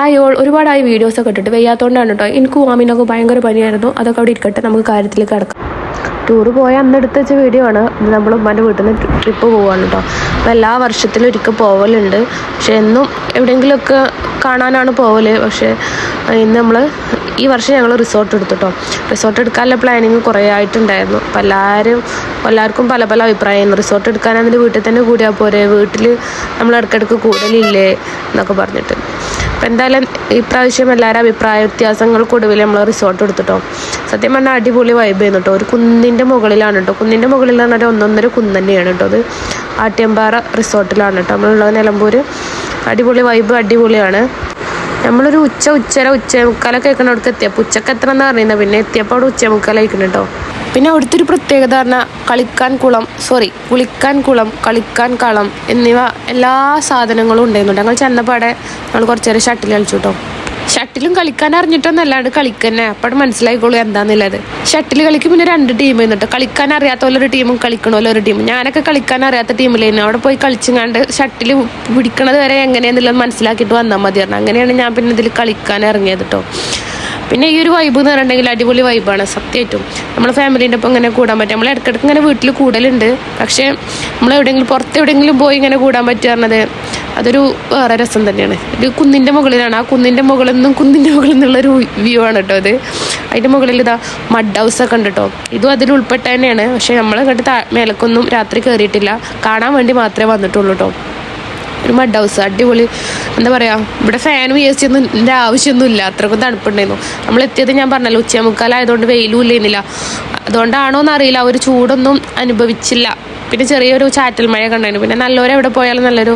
Hi all, ഒരുപാടായി വീഡിയോസൊക്കെ ഇട്ടിട്ട് വയ്യാത്തതുകൊണ്ടാണ് കേട്ടോ. എനിക്കും മാമിനൊക്കെ ഭയങ്കര പനിയായിരുന്നു. അതൊക്കെ അവിടെ ഇരിക്കട്ടെ, നമുക്ക് കാര്യത്തിലേക്ക് കിടക്കാം. ടൂറ് പോയ അന്ന് എടുത്ത് വെച്ച വീഡിയോ ആണ്. നമ്മൾ ഉമ്മാൻ്റെ വീട്ടിൽ നിന്ന് ട്രിപ്പ് പോവുകയാണ് കേട്ടോ. അപ്പോൾ എല്ലാ വർഷത്തിലും ഒരിക്കൽ പോവലുണ്ട്. പക്ഷേ എന്നും എവിടെയെങ്കിലുമൊക്കെ കാണാനാണ് പോവല്. പക്ഷേ ഇന്ന് ഈ വർഷം ഞങ്ങൾ റിസോർട്ട് എടുത്തു കേട്ടോ. റിസോർട്ട് എടുക്കാനുള്ള പ്ലാനിങ് കുറേ ആയിട്ടുണ്ടായിരുന്നു. അപ്പോൾ എല്ലാവർക്കും പല പല അഭിപ്രായമായിരുന്നു. റിസോർട്ട് എടുക്കാനാണെങ്കിൽ വീട്ടിൽ തന്നെ കൂടിയാൽ പോരെ, വീട്ടിൽ നമ്മൾ ഇടയ്ക്കിടയ്ക്ക് കൂടലില്ലേ എന്നൊക്കെ പറഞ്ഞിട്ട്. അപ്പോൾ എന്തായാലും ഇപ്രാവശ്യം എല്ലാവരും അഭിപ്രായ വ്യത്യാസങ്ങൾക്കൊടുവിൽ നമ്മൾ റിസോർട്ട് എടുത്തിട്ടോ. സത്യം പറഞ്ഞാൽ അടിപൊളി വൈബ് ചെയ്യുന്നു കേട്ടോ. ഒരു കുന്നിൻ്റെ മുകളിലാണ് കേട്ടോ. കുന്നിൻ്റെ മുകളിൽ എന്ന് പറഞ്ഞാൽ ഒന്നൊന്നര കുന്ന് തന്നെയാണ് കേട്ടോ. അത് ആട്ട്യമ്പാറ റിസോർട്ടിലാണ് കേട്ടോ നമ്മളുള്ളത്, നിലമ്പൂർ. അടിപൊളി വൈബ്, അടിപൊളിയാണ്. നമ്മളൊരു ഉച്ചമുക്കാലൊക്കെ കേൾക്കണവിടേക്ക് എത്തിയപ്പോൾ ഉച്ചക്ക് എത്ര എന്ന് പറയുന്നത്, പിന്നെ എത്തിയപ്പോൾ അവിടെ ഉച്ചമുക്കാലായിരിക്കണം കേട്ടോ. പിന്നെ അവിടുത്തെ ഒരു പ്രത്യേകത പറഞ്ഞാൽ കുളിക്കാൻ കുളം, കളിക്കാൻ കളം എന്നിവ എല്ലാ സാധനങ്ങളും ഉണ്ടായിരുന്നുണ്ട്. ഞങ്ങൾ ചെന്നപ്പാടെ ഞങ്ങൾ കുറച്ച് നേരം ഷട്ടിൽ കളിച്ചു കേട്ടോ. ഷട്ടിലും കളിക്കാൻ അറിഞ്ഞിട്ടൊന്നല്ലാണ്ട് കളിക്കന്നെ അപ്പം മനസ്സിലായിക്കോളൂ എന്താന്നുള്ളത്. ഷട്ടിൽ കളിക്കും പിന്നെ 2 ടീം എന്നിട്ട് കളിക്കാൻ അറിയാത്ത ഒരു ടീമും കളിക്കണമല്ലോ ടീമും. ഞാനൊക്കെ കളിക്കാൻ അറിയാത്ത ടീമിലായിരുന്നു. അവിടെ പോയി കളിച്ചുങ്ങാണ്ട് ഷട്ടിൽ പിടിക്കണത് വരെ എങ്ങനെയാണെന്നുള്ളത് മനസ്സിലാക്കിയിട്ട് വന്നാൽ മതി പറഞ്ഞു. അങ്ങനെയാണ് ഞാൻ പിന്നെ ഇതിൽ കളിക്കാൻ ഇറങ്ങിയത് കേട്ടോ. പിന്നെ ഈ ഒരു വൈബ് എന്ന് പറഞ്ഞിട്ടുണ്ടെങ്കിൽ അടിപൊളി വൈബാണ് സത്യമായിട്ടും. നമ്മളെ ഫാമിലീൻ്റെ ഒപ്പം ഇങ്ങനെ കൂടാൻ പറ്റും. നമ്മൾ ഇടയ്ക്കിടയ്ക്ക് ഇങ്ങനെ വീട്ടിൽ കൂടലുണ്ട്. പക്ഷേ നമ്മൾ പുറത്തെവിടെയെങ്കിലും പോയി ഇങ്ങനെ കൂടാൻ പറ്റുക പറഞ്ഞത് അതൊരു വേറെ രസം തന്നെയാണ്. ഒരു കുന്നിൻ്റെ മുകളിലാണ്. ആ കുന്നിൻ്റെ മുകളിൽ നിന്നുള്ളൊരു വ്യൂ ആണ് കേട്ടോ അത്. അതിൻ്റെ മുകളിൽ ഇതാ മഡ് ഹൗസൊക്കെ ഉണ്ട് കേട്ടോ. ഇതും അതിൽ ഉൾപ്പെട്ട തന്നെയാണ്. പക്ഷേ നമ്മൾ ഇങ്ങോട്ട് മേലക്കൊന്നും രാത്രി കയറിയിട്ടില്ല, കാണാൻ വേണ്ടി മാത്രമേ വന്നിട്ടുള്ളൂ കേട്ടോ. ഒരു മഡ് ഹൗസ് അടിപൊളി. എന്താ പറയുക, ഇവിടെ ഫാനും AC ഒന്നും ആവശ്യമൊന്നും ഇല്ല, അത്രക്കും തണുപ്പുണ്ടായിരുന്നു. നമ്മളെത്തിയത് ഞാൻ പറഞ്ഞല്ലോ ഉച്ചമുക്കാലായതുകൊണ്ട് വെയിലും ഇല്ലേന്നില്ല. അതുകൊണ്ടാണോ എന്നറിയില്ല, ഒരു ചൂടൊന്നും അനുഭവിച്ചില്ല. പിന്നെ ചെറിയൊരു ചാറ്റൽ മഴ കണ്ടായിരുന്നു. പിന്നെ നല്ലൊരു എവിടെ പോയാലും നല്ലൊരു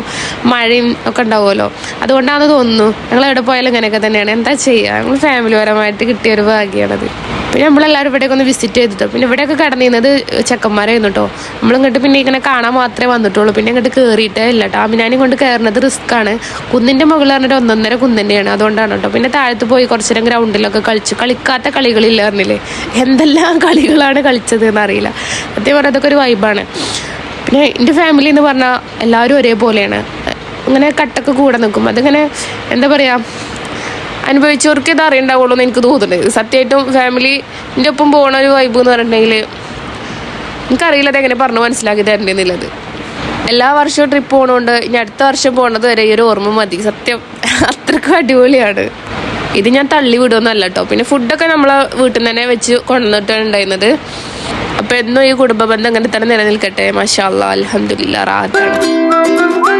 മഴയും ഒക്കെ ഉണ്ടാവുമല്ലോ, അതുകൊണ്ടാണെന്ന് തോന്നുന്നു. ഞങ്ങൾ എവിടെ പോയാലും ഇങ്ങനെയൊക്കെ തന്നെയാണ്. എന്താ ചെയ്യുക, ഞങ്ങൾ ഫാമിലിപരമായിട്ട് കിട്ടിയൊരു ഭാഗ്യമാണത്. പിന്നെ നമ്മളെല്ലാവരും ഇവിടെയൊക്കെ ഒന്ന് വിസിറ്റ് ചെയ്തിട്ടോ. പിന്നെ ഇവിടെയൊക്കെ കടന്നിരുന്നത് ചെക്കന്മാരായിരുന്നു കേട്ടോ. നമ്മളിങ്ങോട്ട് പിന്നെ ഇങ്ങനെ കാണാൻ മാത്രമേ വന്നിട്ടുള്ളൂ. പിന്നെ ഇങ്ങോട്ട് കയറിയിട്ടേ ഇല്ല കേട്ടോ. അമിനാനും കൊണ്ട് കയറുന്നത് റിസ്ക്കാണ്. കുന്നിൻ്റെ മുകളിൽ പറഞ്ഞിട്ട് 1.5 കുന്ന് തന്നെയാണ്, അതുകൊണ്ടാണ് കേട്ടോ. പിന്നെ താഴത്ത് പോയി കുറച്ച് നേരം ഗ്രൗണ്ടിലൊക്കെ കളിക്കാത്ത കളികളില്ല പറഞ്ഞില്ലേ, എന്തെല്ലാം കളികളാണ് കളിച്ചത് എന്നറിയില്ല. സത്യം പറഞ്ഞാൽ അതൊക്കെ ഒരു വൈബാണ്. പിന്നെ എൻ്റെ ഫാമിലി എന്ന് പറഞ്ഞാൽ എല്ലാവരും ഒരേപോലെയാണ്. ഇങ്ങനെ കട്ടൊക്കെ കൂടെ നിൽക്കും. അതിങ്ങനെ എന്താ പറയുക, അനുഭവിച്ചവർക്ക് ഇത് അറിയണ്ടാവുള്ളൂ എന്ന് എനിക്ക് തോന്നുന്നുണ്ട്. സത്യമായിട്ടും ഫാമിലിൻ്റെ ഒപ്പം പോകണ ഒരു വൈബ് എന്ന് പറഞ്ഞിട്ടുണ്ടെങ്കിൽ എനിക്കറിയില്ല അതെങ്ങനെ പറഞ്ഞു മനസ്സിലാക്കി തരേണ്ടതെന്നുള്ളത്. എല്ലാ വർഷവും ട്രിപ്പ് പോകണോണ്ട് ഇനി അടുത്ത വർഷം പോകണത് വരെ ഈ ഒരു ഓർമ്മ മതി. സത്യം അത്രക്കും അടിപൊളിയാണ്. ഇത് ഞാൻ തള്ളി വിടുമെന്നല്ല കേട്ടോ. പിന്നെ ഫുഡൊക്കെ നമ്മളെ വീട്ടിൽ നിന്ന് തന്നെ വെച്ച് കൊണ്ടുവന്നിട്ടാണ് ഉണ്ടായിരുന്നത്. അപ്പോൾ എന്നും ഈ കുടുംബ ബന്ധം ഇങ്ങനെ തന്നെ നിലനിൽക്കട്ടെ. മാഷാ അല്ലാഹ്, അൽഹംദുലില്ലാഹ്, റാഹത്താണ്.